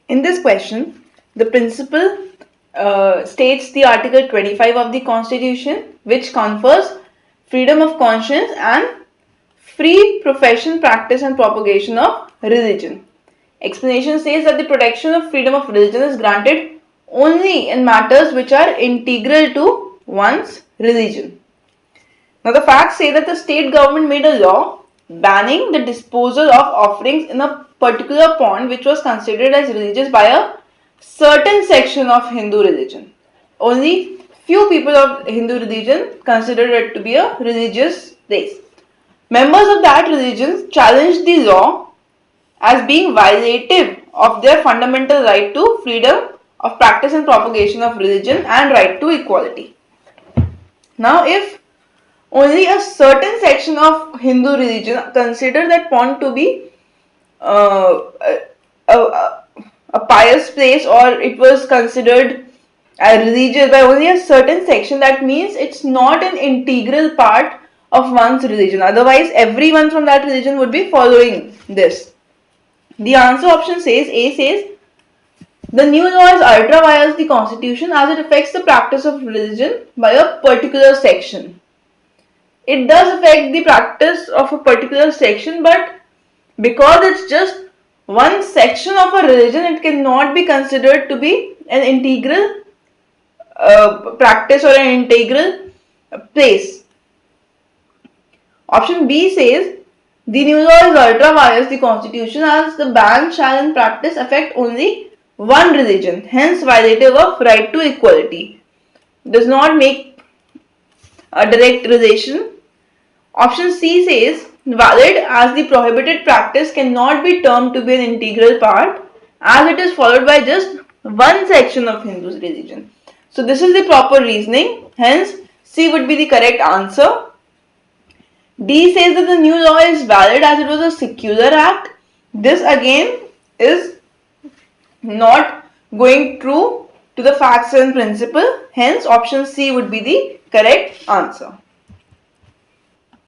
In this question, the principle states the Article 25 of the Constitution, which confers freedom of conscience and free profession, practice and propagation of religion. Explanation says that the protection of freedom of religion is granted only in matters which are integral to one's religion. Now, the facts say that the state government made a law banning the disposal of offerings in a particular pond which was considered as religious by a certain section of Hindu religion. Only few people of Hindu religion considered it to be a religious place. Members of that religion challenged the law as being violative of their fundamental right to freedom of practice and propagation of religion and right to equality. Now, if only a certain section of Hindu religion consider that pond to be a pious place, or it was considered religious by only a certain section, that means it's not an integral part of one's religion. Otherwise, everyone from that religion would be following this. The answer option says, A says, the new law is ultra vires the constitution as it affects the practice of religion by a particular section. It does affect the practice of a particular section, but because it's just one section of a religion, it cannot be considered to be an integral practice or an integral place. Option B says, the new law is ultra vires the constitution as the ban shall in practice affect only one religion, hence violative of right to equality. Does not make a direct relation. Option C says, valid as the prohibited practice cannot be termed to be an integral part as it is followed by just one section of Hindu's religion. So this is the proper reasoning, hence C would be the correct answer. D says that the new law is valid as it was a secular act. This again is not going true to the facts and principle, hence option C would be the correct answer.